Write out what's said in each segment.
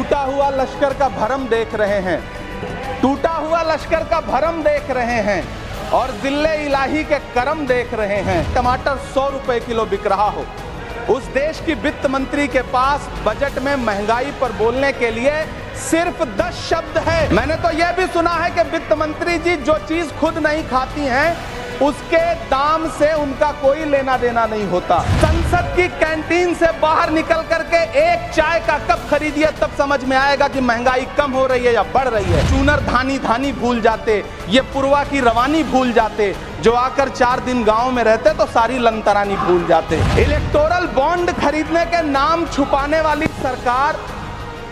टूटा हुआ लश्कर का भरम देख रहे हैं, टूटा हुआ लश्कर का भरम देख रहे हैं और जिल्ले इलाही के करम देख रहे हैं। टमाटर 100 रुपए किलो बिक रहा हो, उस देश की वित्त मंत्री के पास बजट में महंगाई पर बोलने के लिए सिर्फ 10 शब्द है। मैंने तो यह भी सुना है कि वित्त मंत्री जी जो चीज खुद नहीं खाती हैं उसके दाम से उनका कोई लेना देना नहीं होता। संसद की कैंटीन से बाहर निकल करके एक चाय का कप खरीदिए तब समझ में आएगा कि महंगाई कम हो रही है या बढ़ रही है। चूनर धानी धानी भूल जाते, ये पुरवा की रवानी भूल जाते, जो आकर 4 दिन गांव में रहते तो सारी लंतरानी भूल जाते। इलेक्टोरल बॉन्ड खरीदने के नाम छुपाने वाली सरकार,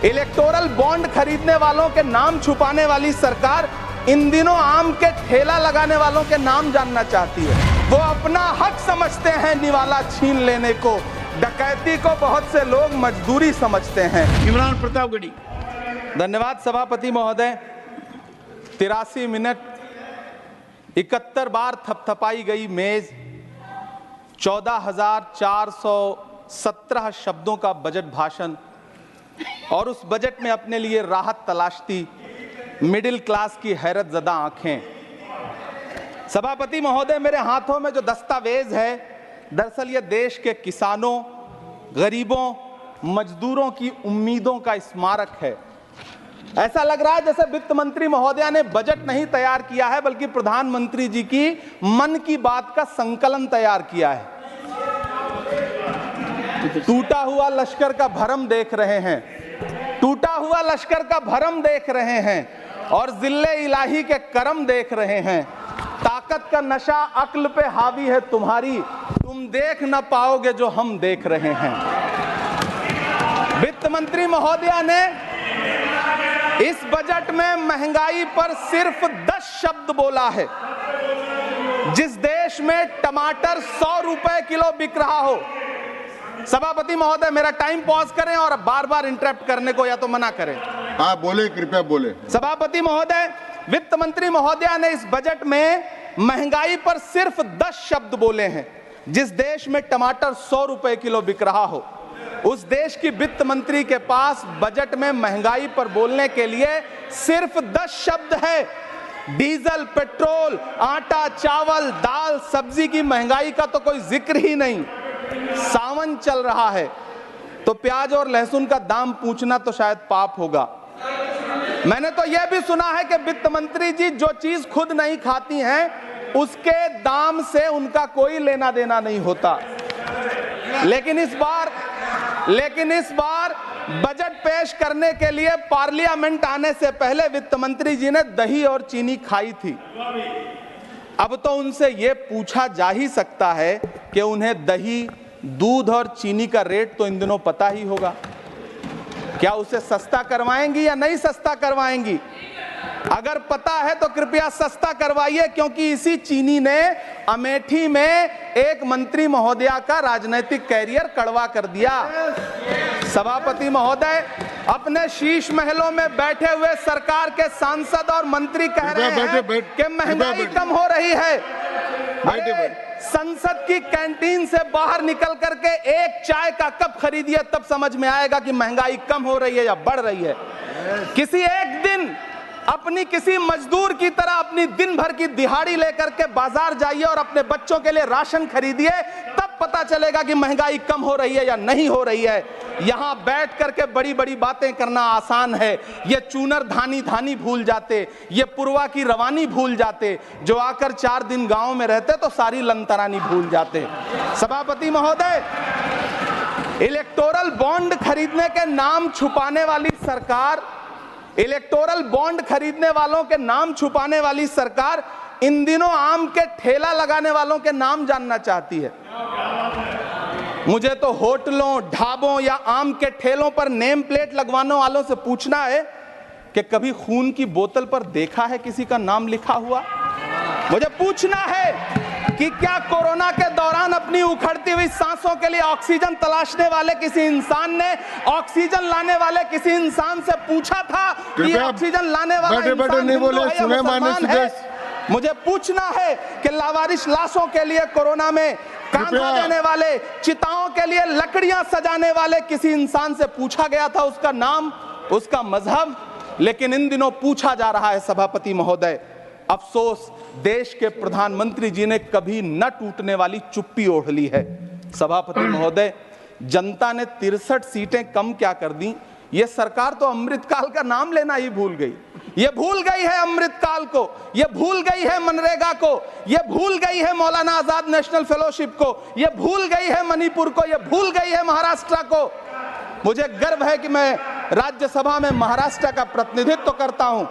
इलेक्टोरल बॉन्ड खरीदने वालों के नाम छुपाने वाली सरकार इन दिनों आम के ठेला लगाने वालों के नाम जानना चाहती है। वो अपना हक समझते हैं निवाला छीन लेने को, डकैती को बहुत से लोग मजदूरी समझते हैं। इमरान प्रतापगढ़ी। धन्यवाद सभापति महोदय। 83 मिनट 71 बार थपथपाई गई मेज, 14,417 शब्दों का बजट भाषण और उस बजट में अपने लिए राहत तलाशती मिडिल क्लास की हैरत ज़दा आंखें। सभापति महोदय, मेरे हाथों में जो दस्तावेज है दरअसल ये देश के किसानों, गरीबों, मजदूरों की उम्मीदों का स्मारक है। ऐसा लग रहा है जैसे वित्त मंत्री महोदया ने बजट नहीं तैयार किया है बल्कि प्रधानमंत्री जी की मन की बात का संकलन तैयार किया है। टूटा हुआ लश्कर का भरम देख रहे हैं, टूटा हुआ लश्कर का भरम देख रहे हैं और जिल्ले इलाही के करम देख रहे हैं। ताकत का नशा अक्ल पे हावी है तुम्हारी, तुम देख न पाओगे जो हम देख रहे हैं। वित्त मंत्री महोदया ने इस बजट में महंगाई पर सिर्फ 10 शब्द बोला है। जिस देश में टमाटर 100 रुपए किलो बिक रहा हो, सभापति महोदय मेरा टाइम पॉज करें और बार बार इंटरप्ट करने को या तो मना करें। हाँ बोले, कृपया बोले। सभापति महोदय, वित्त मंत्री महोदया ने इस बजट में महंगाई पर सिर्फ 10 शब्द बोले हैं। जिस देश में टमाटर 100 रुपए किलो बिक रहा हो, उस देश की वित्त मंत्री के पास बजट में महंगाई पर बोलने के लिए सिर्फ 10 शब्द है। डीजल, पेट्रोल, आटा, चावल, दाल, सब्जी की महंगाई का तो कोई जिक्र ही नहीं। सावन चल रहा है तो प्याज और लहसुन का दाम पूछना तो शायद पाप होगा। मैंने तो यह भी सुना है कि वित्त मंत्री जी जो चीज खुद नहीं खाती हैं उसके दाम से उनका कोई लेना देना नहीं होता। लेकिन इस बार बजट पेश करने के लिए पार्लियामेंट आने से पहले वित्त मंत्री जी ने दही और चीनी खाई थी। अब तो उनसे यह पूछा जा ही सकता है कि उन्हें दही, दूध और चीनी का रेट तो इन दिनों पता ही होगा। क्या उसे सस्ता करवाएंगी या नहीं सस्ता करवाएंगी? अगर पता है तो कृपया सस्ता करवाइए, क्योंकि इसी चीनी ने अमेठी में एक मंत्री महोदया का राजनीतिक कैरियर कड़वा कर दिया। सभापति महोदय, अपने शीश महलों में बैठे हुए सरकार के सांसद और मंत्री कह रहे हैं कि महंगाई कम हो रही है। संसद की कैंटीन से बाहर निकल करके एक चाय का कप खरीदिए तब समझ में आएगा कि महंगाई कम हो रही है या बढ़ रही है। किसी एक दिन अपनी किसी मजदूर की तरह अपनी दिन भर की दिहाड़ी लेकर के बाजार जाइए और अपने बच्चों के लिए राशन खरीदिए, तब पता चलेगा कि महंगाई कम हो रही है या नहीं हो रही है। यहां बैठ करके बड़ी बड़ी बातें करना आसान है। ये चूनर धानी धानी भूल जाते, ये पुरवा की रवानी भूल जाते, जो आकर 4 दिन गांव में रहते तो सारी लंतरानी भूल जाते। सभापति महोदय, इलेक्टोरल बॉन्ड खरीदने के नाम छुपाने वाली सरकार, इलेक्टोरल बॉन्ड खरीदने वालों के नाम छुपाने वाली सरकार इन दिनों आम के ठेला लगाने वालों के नाम जानना चाहती है। मुझे तो होटलों, ढाबों या आम के ठेलों पर नेम प्लेट लगवाने वालों से पूछना है कि कभी खून की बोतल पर देखा है किसी का नाम लिखा हुआ? मुझे पूछना है कि क्या कोरोना के दौरान अपनी उखड़ती हुई सांसों के लिए ऑक्सीजन तलाशने वाले किसी इंसान ने ऑक्सीजन लाने वाले किसी इंसान से पूछा था कि ऑक्सीजन लाने वाला इंसान हिंदू है या मुसलमान है? मुझे पूछना है कि लावारिश लाशों के लिए कोरोना में कांधा देने वाले, चिताओं के लिए लकड़ियां सजाने वाले किसी इंसान से पूछा गया था उसका नाम? उसका मजहब, लेकिन इन दिनों पूछा जा रहा है सभापति महोदय, अफसोस देश के प्रधानमंत्री जी ने कभी न टूटने वाली चुप्पी ओढ़ ली है। सभापति महोदय, जनता ने 63 सीटें कम क्या कर दी, ये सरकार तो अमृतकाल का नाम लेना ही भूल गई। ये भूल गई है अमृतकाल को, ये भूल गई है मनरेगा को, ये भूल गई है मौलाना आजाद नेशनल फेलोशिप को, ये भूल गई है मणिपुर को, ये भूल गई है महाराष्ट्र को। मुझे गर्व है कि मैं राज्यसभा में महाराष्ट्र का प्रतिनिधित्व करता हूं।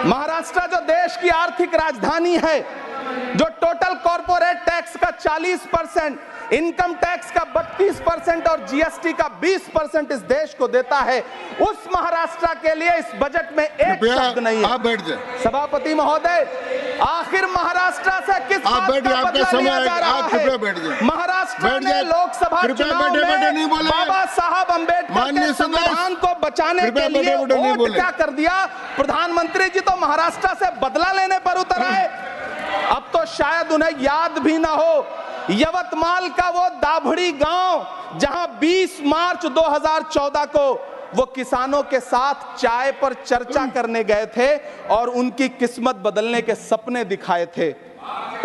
महाराष्ट्र जो देश की आर्थिक राजधानी है, जो टोटल कॉर्पोरेट टैक्स का 40%, इनकम टैक्स का 32% और जीएसटी का 20% इस देश को देता है, उस महाराष्ट्र के लिए इस बजट में एक शब्द नहीं है। आप बैठ जाए। सभापति महोदय, आखिर महाराष्ट्र से किस बात का बदला लिया जा रहा है? महाराष्ट्र ने लोकसभा चुनाव में बाबा साहब अम्बेडकर के संविधान को बचाने के लिए वोट क्या कर दिया? प्रधानमंत्री जी तो महाराष्ट्र से बदला लेने पर उतर आए। अब तो शायद उन्हें याद भी ना हो यवतमाल का वो दाभड़ी गांव जहां 20 मार्च 2014 को वो किसानों के साथ चाय पर चर्चा करने गए थे और उनकी किस्मत बदलने के सपने दिखाए थे।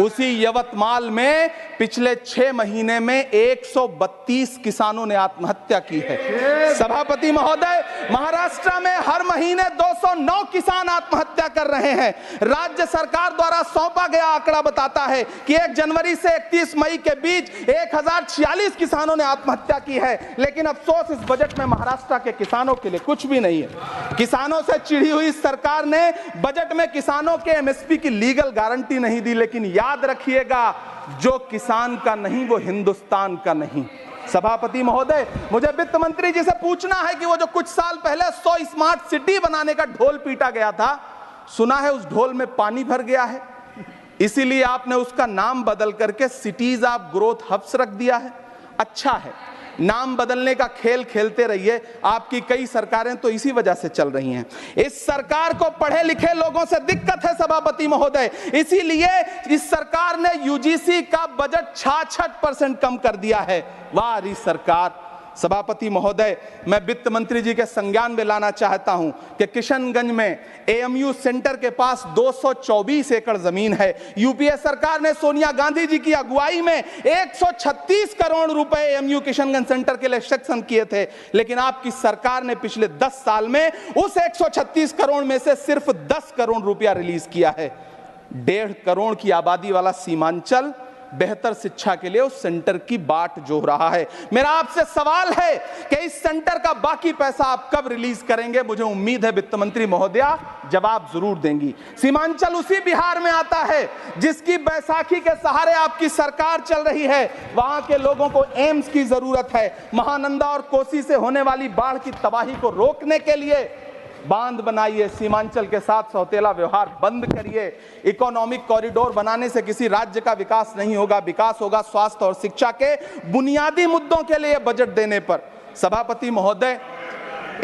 उसी यवतमाल में पिछले 6 महीने में 132 किसानों ने आत्महत्या की है। सभापति महोदय, महाराष्ट्र में हर महीने 209 किसान आत्महत्या कर रहे हैं। राज्य सरकार द्वारा सौंपा गया आंकड़ा बताता है कि 1 जनवरी से 31 मई के बीच 1046 किसानों ने आत्महत्या की है। लेकिन अफसोस, इस बजट में महाराष्ट्र के किसानों के लिए कुछ भी नहीं है। किसानों से चिढ़ी हुई सरकार ने बजट में किसानों के एमएसपी की लीगल गारंटी नहीं दी। लेकिन याद रखिएगा, जो किसान का नहीं वो हिंदुस्तान का नहीं। सभापति महोदय, मुझे वित्त मंत्री जी से पूछना है कि वो जो कुछ साल पहले 100 स्मार्ट सिटी बनाने का ढोल पीटा गया था, सुना है उस ढोल में पानी भर गया है, इसीलिए आपने उसका नाम बदल करके सिटीज ऑफ ग्रोथ हब्स रख दिया है। अच्छा है, नाम बदलने का खेल खेलते रहिए, आपकी कई सरकारें तो इसी वजह से चल रही हैं। इस सरकार को पढ़े लिखे लोगों से दिक्कत है सभापति महोदय, इसीलिए इस सरकार ने यूजीसी का बजट 66% कम कर दिया है। वाह री सरकार। सभापति महोदय, मैं वित्त मंत्री जी के संज्ञान में लाना चाहता हूं कि किशनगंज में एएमयू सेंटर के पास 224 एकड़ जमीन है। यूपीए सरकार ने सोनिया गांधी जी की अगुवाई में 136 करोड़ रुपए एएमयू किशनगंज सेंटर के लिए सेक्शन किए थे। लेकिन आपकी सरकार ने पिछले 10 साल में उस 136 करोड़ में से सिर्फ 10 करोड़ रुपया रिलीज किया है। 1.5 करोड़ की आबादी वाला सीमांचल बेहतर शिक्षा के लिए उस सेंटर की बाट जोह रहा है। मेरा आपसे सवाल है कि इस सेंटर का बाकी पैसा आप कब रिलीज करेंगे? मुझे उम्मीद है वित्त मंत्री महोदया जवाब जरूर देंगी। सीमांचल उसी बिहार में आता है जिसकी बैसाखी के सहारे आपकी सरकार चल रही है। वहां के लोगों को एम्स की जरूरत है। महानंदा और कोसी से होने वाली बाढ़ की तबाही को रोकने के लिए बांध बनाइए, सीमांचल के साथ सौतेला व्यवहार बंद करिए। इकोनॉमिक कॉरिडोर बनाने से किसी राज्य का विकास नहीं होगा, विकास होगा स्वास्थ्य और शिक्षा के बुनियादी मुद्दों के लिए बजट देने पर। सभापति महोदय,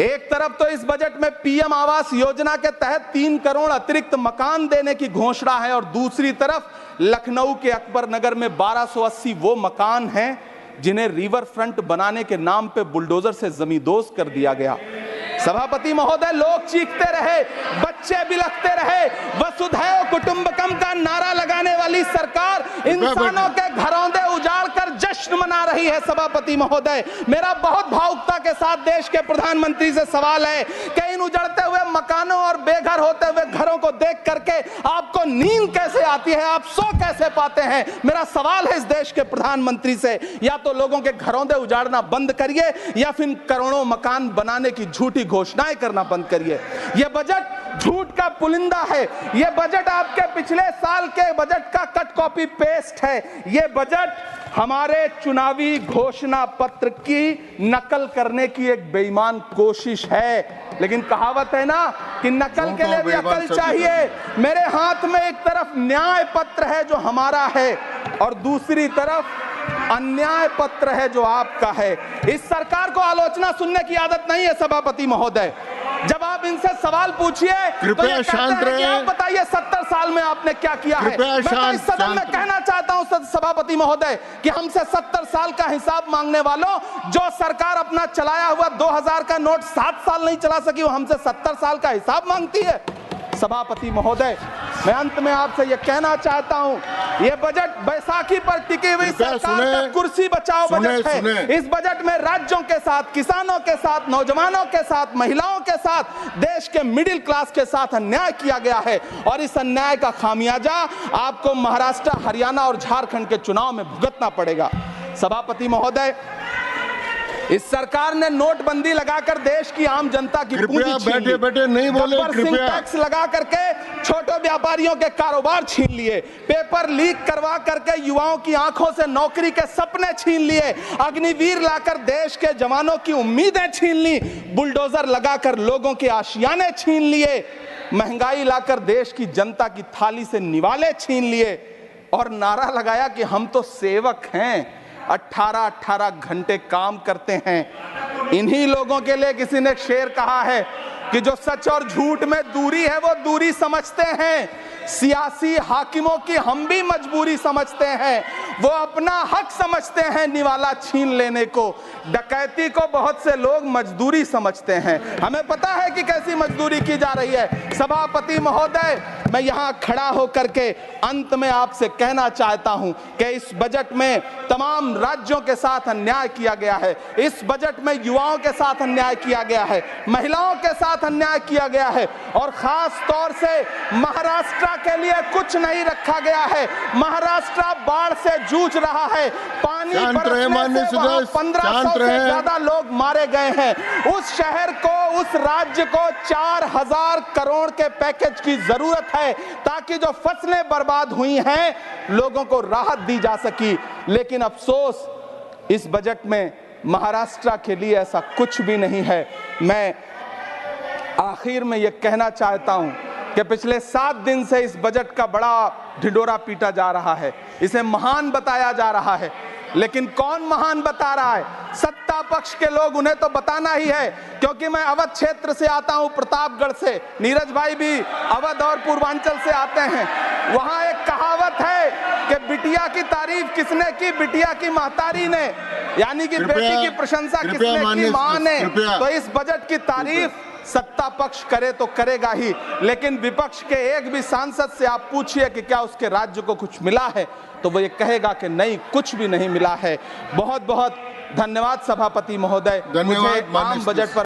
एक तरफ तो इस बजट में पीएम आवास योजना के तहत 3 करोड़ अतिरिक्त मकान देने की घोषणा है और दूसरी तरफ लखनऊ के अकबर नगर में 1280 वो मकान हैं जिन्हें रिवर फ्रंट बनाने के नाम पे बुलडोजर से जमींदोज कर दिया गया। सभापति महोदय, लोग चीखते रहे, बच्चे बिलखते रहे, वसुधैव कुटुंबकम का नारा लगाने वाली सरकार इंसानों के घरौंदे उजाड़ कर जश्न मना रही है। सभापति महोदय, मेरा बहुत भावुकता के साथ देश के प्रधानमंत्री से सवाल है कि इन उजड़ते हुए मकानों और बेघर होते हुए घरों को देख करके आपको नींद कैसे आती है, आप सो कैसे पाते हैं? मेरा सवाल है इस देश के प्रधानमंत्री से, या तो लोगों के घरौंदे उजाड़ना बंद करिए या फिर करोड़ों मकान बनाने की झूठी घोषणाएं करना बंद करिए। यह बजट झूठ का पुलिंदा है। यह बजट आपके पिछले साल के बजट का कट कॉपी पेस्ट है। यह बजट हमारे चुनावी घोषणा पत्र की नकल करने की एक बेईमान कोशिश है। लेकिन कहावत है ना कि नकल के लिए भी अकल चाहिए। मेरे हाथ में एक तरफ न्याय पत्र है जो हमारा है और दूसरी तरफ अन्याय पत्र है जो आपका है। इस सरकार को आलोचना सुनने की आदत नहीं है सभापति महोदय। जब आप आप इनसे सवाल पूछिए तो ये कृपया कहते शांत हैं कि रहे। आप बताइए 70 साल में आपने क्या किया है। कृपया मैं तो शांत- इस सदन में शांत- कहना चाहता हूं सभापति महोदय कि हमसे 70 साल का हिसाब मांगने वालों, जो सरकार अपना चलाया हुआ 2000 का नोट 7 साल नहीं चला सकी, वो हमसे 70 साल का हिसाब मांगती है। सभापति महोदय, मैं अंत में आपसे यह कहना चाहता हूं, यह बजट बैसाखी पर टिकी हुई कृपया सरकार सुने। का कुर्सी बचाओ बजट है। सुने। इस बजट में राज्यों के साथ, किसानों के साथ, नौजवानों के साथ, महिलाओं के साथ, देश के मिडिल क्लास के साथ अन्याय किया गया है और इस अन्याय का खामियाजा आपको महाराष्ट्र, हरियाणा और झारखंड के चुनाव में भुगतना पड़ेगा। सभापति महोदय, इस सरकार ने नोटबंदी लगाकर देश की आम जनता की पूंजी कृपया छीन ली। बैठे बैठे नहीं बोले, गब्बर सिंह कृपया। टैक्स लगा करके छोटे व्यापारियों के कारोबार छीन लिए, पेपर लीक करवा करके युवाओं की आंखों से नौकरी के सपने छीन लिए, अग्निवीर लाकर देश के जवानों की उम्मीदें छीन ली, बुलडोजर लगाकर लोगों के आशियाने छीन लिए, महंगाई लाकर देश की जनता की थाली से निवाले छीन लिए और नारा लगाया कि हम तो सेवक हैं, 18-18 घंटे काम करते हैं। इन्हीं लोगों के लिए किसी ने शेर कहा है कि जो सच और झूठ में दूरी है वो दूरी समझते हैं, सियासी हाकिमों की हम भी मजबूरी समझते हैं, वो अपना हक समझते हैं निवाला छीन लेने को, डकैती को बहुत से लोग मजदूरी समझते हैं। हमें पता है कि कैसी मजदूरी की जा रही है। सभापति महोदय, मैं यहां खड़ा होकर के अंत में आपसे कहना चाहता हूं कि इस बजट में तमाम राज्यों के साथ अन्याय किया गया है, इस बजट में युवाओं के साथ अन्याय किया गया है, महिलाओं के साथ अन्याय किया गया है और खास तौर से महाराष्ट्र के लिए कुछ नहीं रखा गया है। महाराष्ट्र बाढ़ से जूझ रहा है, पानी बरसने से वहां 1500 से ज्यादा लोग मारे गए हैं। उस शहर को, उस राज्य को 4000 करोड़ के पैकेज की जरूरत है ताकि जो फसलें बर्बाद हुई हैं लोगों को राहत दी जा सकी। लेकिन अफसोस, इस बजट में महाराष्ट्र के लिए ऐसा कुछ भी नहीं है। मैं आखिर में यह कहना चाहता हूं कि पिछले 7 दिन से इस बजट का बड़ा ढिंढोरा पीटा जा रहा है, इसे महान बताया जा रहा है, लेकिन कौन महान बता रहा है? सत्ता पक्ष के लोग, उन्हें तो बताना ही है। क्योंकि मैं अवध क्षेत्र से आता हूं, प्रतापगढ़ से, नीरज भाई भी अवध और पूर्वांचल से आते हैं। वहां एक कहावत है कि बिटिया की तारीफ किसने की? बिटिया की महतारी ने, यानी कि बेटी की प्रशंसा किसने की? मां ने। तो इस बजट की तारीफ सत्ता पक्ष करे तो करेगा ही, लेकिन विपक्ष के एक भी सांसद से आप पूछिए कि क्या उसके राज्य को कुछ मिला है, तो वो ये कहेगा कि नहीं, कुछ भी नहीं मिला है। बहुत बहुत धन्यवाद सभापति महोदय, मुझे आम बजट पर